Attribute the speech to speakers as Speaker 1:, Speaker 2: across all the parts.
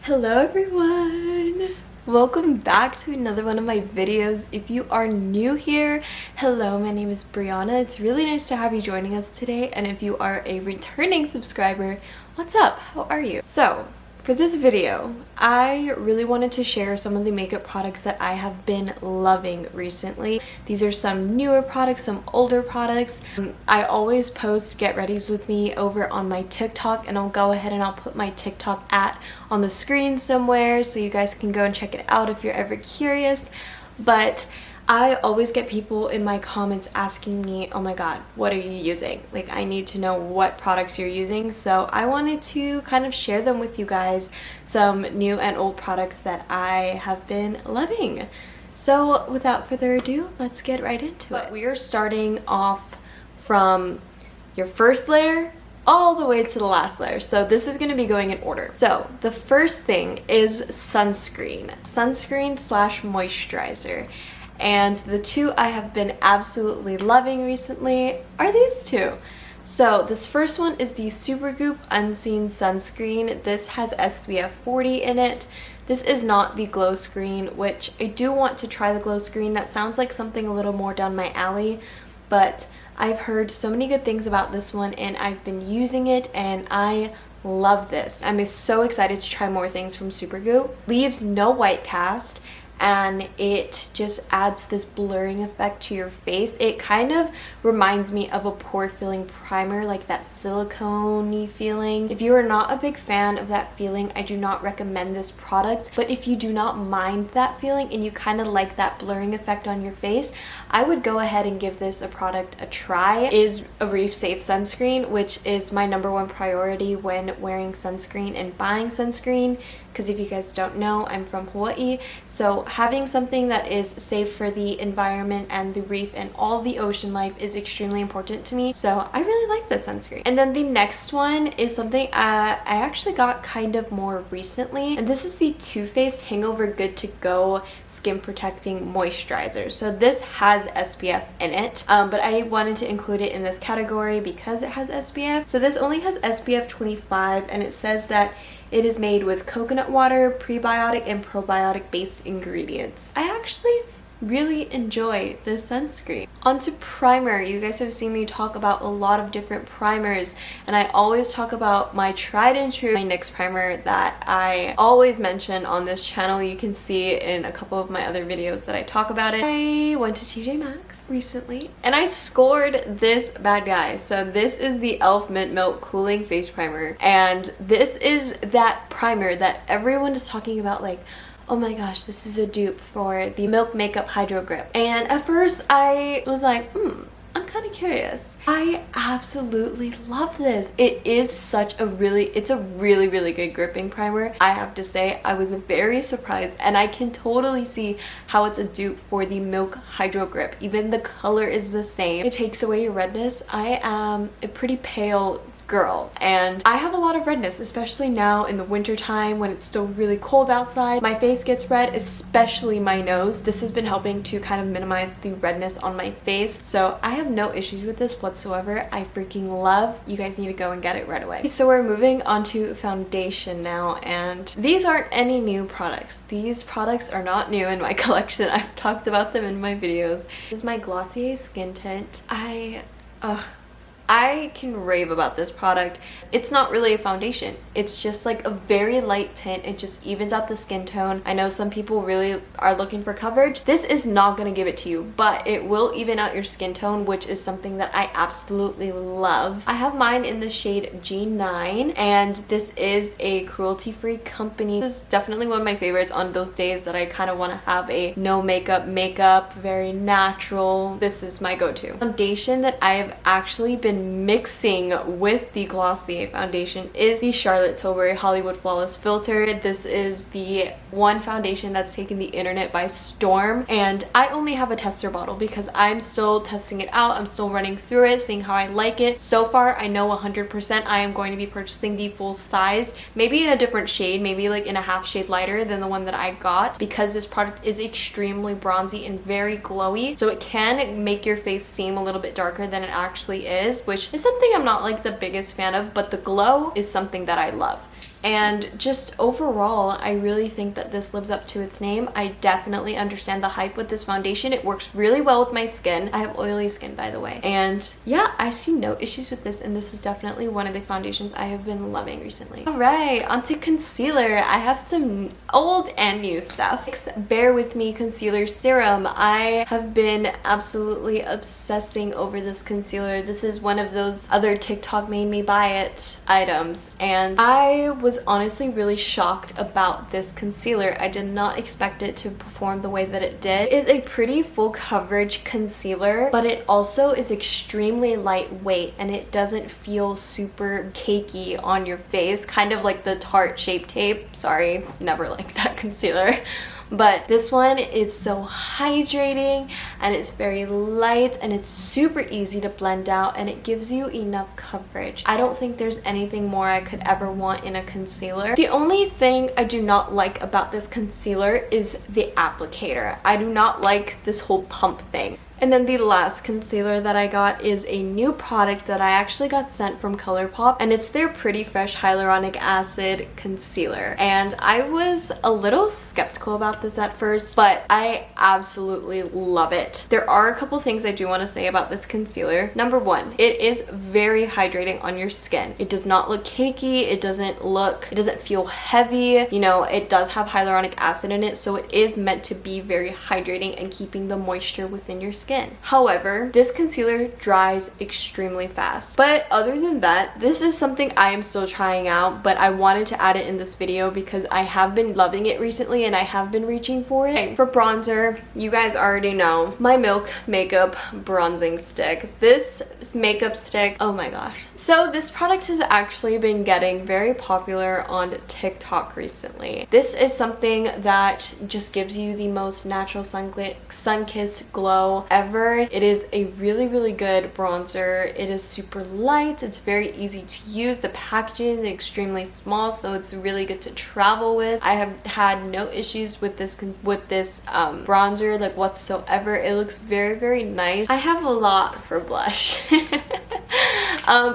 Speaker 1: Hello everyone! Welcome back to another one of my videos. If you are new here, hello, my name is Brianna. It's really nice to have you joining us today, and if you are a returning subscriber, what's up? How are you? So, for this video, I really wanted to share some of the makeup products that I have been loving recently. These are some newer products, some older products. I always post get readies with me over on my TikTok, and I'll go ahead and I'll put my TikTok on the screen somewhere so you guys can go and check it out if you're ever curious. But I always get people in my comments asking me, oh my god, what are you using? Like, I need to know what products you're using. So I wanted to kind of share them with you guys, some new and old products that I have been loving. So without further ado, let's get right into it. We are starting off from your first layer all the way to the last layer. So this is going to be going in order. So the first thing is sunscreen slash moisturizer. And the two I have been absolutely loving recently are these two. So this first one is the Supergoop Unseen Sunscreen. This has SPF 40 in it. This is not the glow screen, which I do want to try the glow screen. That sounds like something a little more down my alley, but I've heard so many good things about this one and I've been using it and I love this. I'm so excited to try more things from Supergoop. Leaves no white cast, and it just adds this blurring effect to your face. It kind of reminds me of a pore filling primer, like that silicone-y feeling. If you are not a big fan of that feeling, I do not recommend this product, but if you do not mind that feeling and you kind of like that blurring effect on your face, I would go ahead and give this a product a try. It is a reef safe sunscreen, which is my #1 priority when wearing sunscreen and buying sunscreen, because if you guys don't know, I'm from Hawaii, so having something that is safe for the environment and the reef and all the ocean life is extremely important to me, so I really like this sunscreen. And then the next one is something I actually got kind of more recently, and this is the Too Faced Hangover Good to Go Skin Protecting Moisturizer. So this has SPF in it, but I wanted to include it in this category because it has SPF. So this only has SPF 25, and it says that it is made with coconut water, prebiotic and probiotic based ingredients. I actually really enjoy this sunscreen. Onto primer. You guys have seen me talk about a lot of different primers, and I always talk about my tried and true NYX primer that I always mention on this channel. You can see in a couple of my other videos that I talk about it. I went to TJ Maxx recently and I scored this bad guy. So this is the e.l.f. Mint Milk Cooling Face Primer, and this is that primer that everyone is talking about, like, oh my gosh, this is a dupe for the Milk Makeup Hydro Grip. And at first I was like, I'm kind of curious. I absolutely love this. It is it's a really good gripping primer. I have to say, I was very surprised, and I can totally see how it's a dupe for the Milk Hydro Grip. Even the color is the same. It takes away your redness. I am a pretty pale girl, and I have a lot of redness, especially now in the winter time when it's still really cold outside. My face gets red, especially my nose. This has been helping to kind of minimize the redness on my face, so I have no issues with this whatsoever. I freaking love. You guys need to go and get it right away. So we're moving on to foundation now, and these aren't any new products. These products are not new in my collection. I've talked about them in my videos. This is my Glossier Skin Tint. I can rave about this product. It's not really a foundation. It's just like a very light tint. It just evens out the skin tone. I know some people really are looking for coverage. This is not gonna give it to you, but it will even out your skin tone, which is something that I absolutely love. I have mine in the shade G9, and this is a cruelty-free company. This is definitely one of my favorites on those days that I kind of want to have a no makeup, very natural. This is my go-to. Foundation that I have actually been mixing with the Glossier foundation is the Charlotte Tilbury Hollywood Flawless Filter. This is the one foundation that's taken the internet by storm, and I only have a tester bottle because I'm still testing it out. I'm still running through it, seeing how I like it. So far, I know 100% I am going to be purchasing the full size, maybe in a different shade, maybe like in a half shade lighter than the one that I got, because this product is extremely bronzy and very glowy, so it can make your face seem a little bit darker than it actually is, which is something I'm not like the biggest fan of, but the glow is something that I love. And just overall, I really think that this lives up to its name. I definitely understand the hype with this foundation. It works really well with my skin. I have oily skin, by the way. And yeah, I see no issues with this, and this is definitely one of the foundations I have been loving recently. All right, onto concealer. I have some old and new stuff. Bear With Me Concealer Serum. I have been absolutely obsessing over this concealer. This is one of those other TikTok made me buy it items, and I was honestly really shocked about this concealer. I did not expect it to perform the way that it did. It is a pretty full coverage concealer, but it also is extremely lightweight and it doesn't feel super cakey on your face, kind of like the Tarte Shape Tape. Sorry, never liked that concealer. But this one is so hydrating and it's very light and it's super easy to blend out and it gives you enough coverage. I don't think there's anything more I could ever want in a concealer. The only thing I do not like about this concealer is the applicator. I do not like this whole pump thing. And then the last concealer that I got is a new product that I actually got sent from ColourPop, and it's their Pretty Fresh Hyaluronic Acid Concealer. And I was a little skeptical about this at first, but I absolutely love it. There are a couple things I do want to say about this concealer. Number one, it is very hydrating on your skin. It does not look cakey, it doesn't feel heavy. You know, it does have hyaluronic acid in it, so it is meant to be very hydrating and keeping the moisture within your skin. However, this concealer dries extremely fast. But other than that, this is something I am still trying out, but I wanted to add it in this video because I have been loving it recently and I have been reaching for it. Okay, for bronzer, you guys already know my Milk Makeup Bronzing Stick. This makeup stick, oh my gosh. So this product has actually been getting very popular on TikTok recently. This is something that just gives you the most natural sun-kissed glow ever. It is a really good bronzer. It is super light. It's very easy to use. The packaging is extremely small, so it's really good to travel with. I have had no issues with this bronzer like whatsoever. It looks very nice. I have a lot for blush.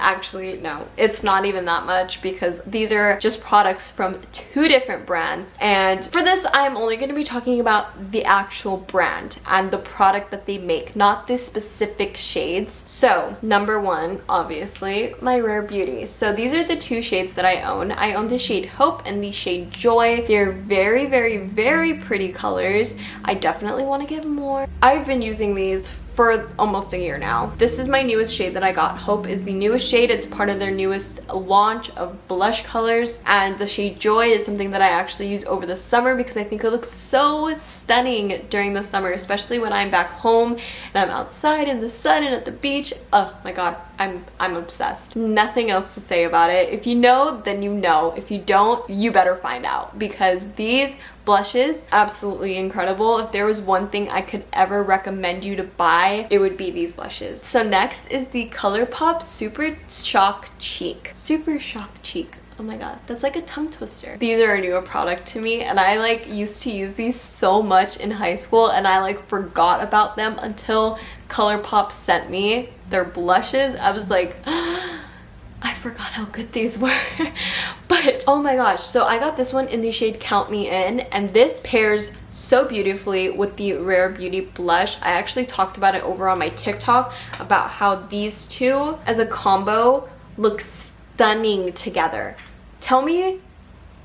Speaker 1: Actually, no, it's not even that much because these are just products from two different brands. And for this, I'm only going to be talking about the actual brand and the product that they make, not the specific shades. So, number one, obviously, my Rare Beauty. So these are the two shades that I own. I own the shade Hope and the shade Joy. They're very pretty colors. I definitely want to get more. I've been using these for almost a year now. This is my newest shade that I got. Hope is the newest shade. It's part of their newest launch of blush colors, and the shade Joy is something that I actually use over the summer because I think it looks so stunning during the summer, especially when I'm back home and I'm outside in the sun and at the beach. Oh my god, I'm obsessed. Nothing else to say about it. If you know, then you know. If you don't, you better find out, because these blushes, absolutely incredible. If there was one thing I could ever recommend you to buy, it would be these blushes. So next is the ColourPop Super Shock Cheek. Super Shock Cheek. Oh my god, that's like a tongue twister. These are a newer product to me, and I like used to use these so much in high school, and I like forgot about them until ColourPop sent me their blushes. I was like, I forgot how good these were. But oh my gosh, so I got this one in the shade Count Me In, and this pairs so beautifully with the Rare Beauty blush. I actually talked about it over on my TikTok about how these two as a combo look stunning together. Tell me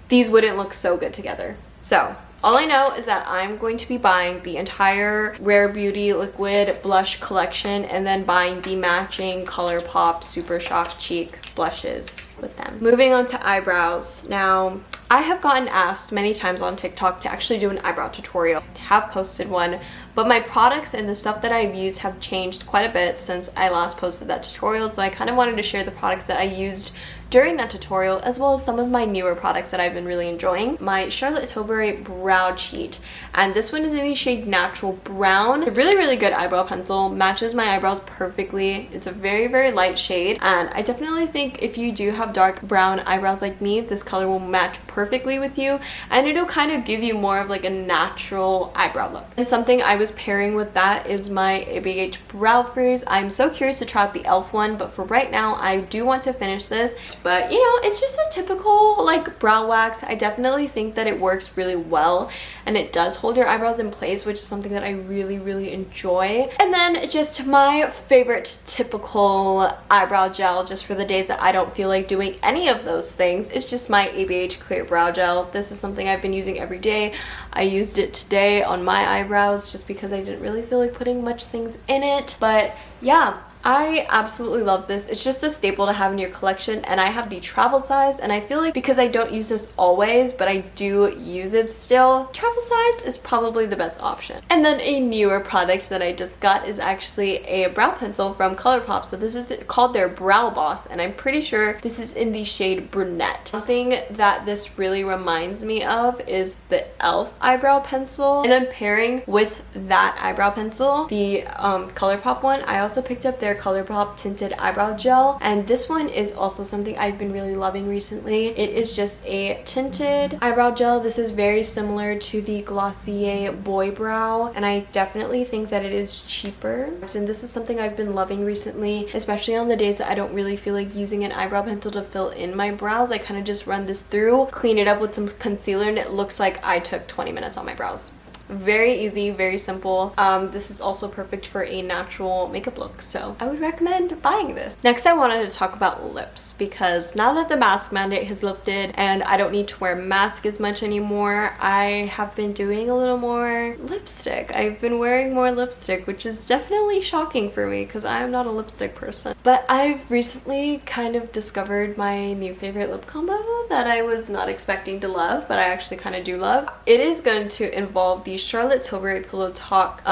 Speaker 1: these wouldn't look so good together. So all I know is that I'm going to be buying the entire Rare Beauty liquid blush collection and then buying the matching ColourPop Super Shock Cheek blushes with them. Moving on to eyebrows. Now, I have gotten asked many times on TikTok to actually do an eyebrow tutorial. I have posted one, but my products and the stuff that I've used have changed quite a bit since I last posted that tutorial, so I kind of wanted to share the products that I used during that tutorial, as well as some of my newer products that I've been really enjoying. My Charlotte Tilbury Brow Cheat, and this one is in the shade Natural Brown. A really good eyebrow pencil, matches my eyebrows perfectly. It's a very light shade, and I definitely think if you do have dark brown eyebrows like me, this color will match perfectly with you, and it'll kind of give you more of like a natural eyebrow look. And something I was pairing with that is my ABH Brow Freeze. I'm so curious to try out the e.l.f. one, but for right now, I do want to finish this. It's But you know, it's just a typical like brow wax. I definitely think that it works really well and it does hold your eyebrows in place, which is something that I really enjoy. And then just my favorite typical eyebrow gel, just for the days that I don't feel like doing any of those things, is just my ABH Clear Brow Gel. This is something I've been using every day. I used it today on my eyebrows just because I didn't really feel like putting much things in it. But yeah, I absolutely love this. It's just a staple to have in your collection, and I have the travel size, and I feel like because I don't use this always, but I do use it still, travel size is probably the best option. And then a newer product that I just got is actually a brow pencil from ColourPop. So this is called their Brow Boss, and I'm pretty sure this is in the shade Brunette. Something that this really reminds me of is the e.l.f. eyebrow pencil, and then pairing with that eyebrow pencil, the ColourPop one, I also picked up their ColourPop tinted eyebrow gel, and this one is also something I've been really loving recently. It is just a tinted eyebrow gel. This is very similar to the Glossier Boy Brow, and I definitely think that it is cheaper, and this is something I've been loving recently, especially on the days that I don't really feel like using an eyebrow pencil to fill in my brows. I kind of just run this through, clean it up with some concealer, and it looks like I took 20 minutes on my brows. Very easy, very simple. This is also perfect for a natural makeup look, so I would recommend buying this. Next, I wanted to talk about lips, because now that the mask mandate has lifted and I don't need to wear a mask as much anymore, I have been doing a little more lipstick. I've been wearing more lipstick, which is definitely shocking for me because I am not a lipstick person. But I've recently kind of discovered my new favorite lip combo that I was not expecting to love, but I actually kind of do love. It is going to involve the Charlotte Tilbury Pillow Talk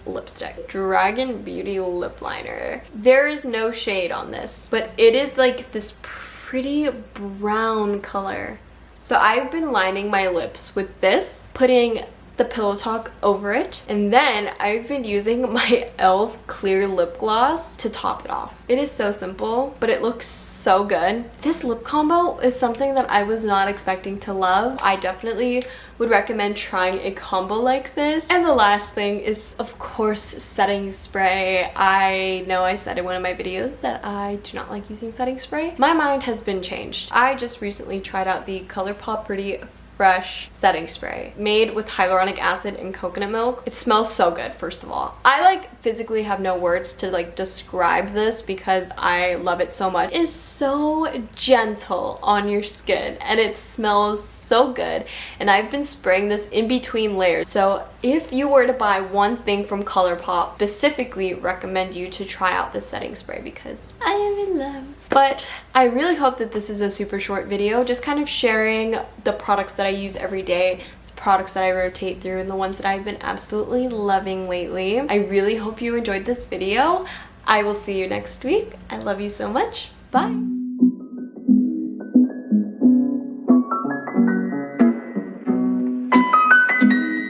Speaker 1: lipstick Dragon Beauty lip liner. There is no shade on this, but it is like this pretty brown color. So I've been lining my lips with this, putting the Pillow Talk over it, and then I've been using my e.l.f. clear lip gloss to top it off. It is so simple, but it looks so good. This lip combo is something that I was not expecting to love. I definitely would recommend trying a combo like this. And the last thing is, of course, setting spray. I know I said in one of my videos that I do not like using setting spray. My mind has been changed. I just recently tried out the ColourPop Pretty Fresh setting spray made with hyaluronic acid and coconut milk. It smells so good. First of all, I like physically have no words to like describe this because I love it so much. It is so gentle on your skin and it smells so good, and I've been spraying this in between layers. So if you were to buy one thing from ColourPop, specifically recommend you to try out this setting spray because I am in love. But I really hope that this is a super short video, just kind of sharing the products that I use every day, the products that I rotate through, and the ones that I've been absolutely loving lately. I really hope you enjoyed this video. I will see you next week. I love you so much. Bye.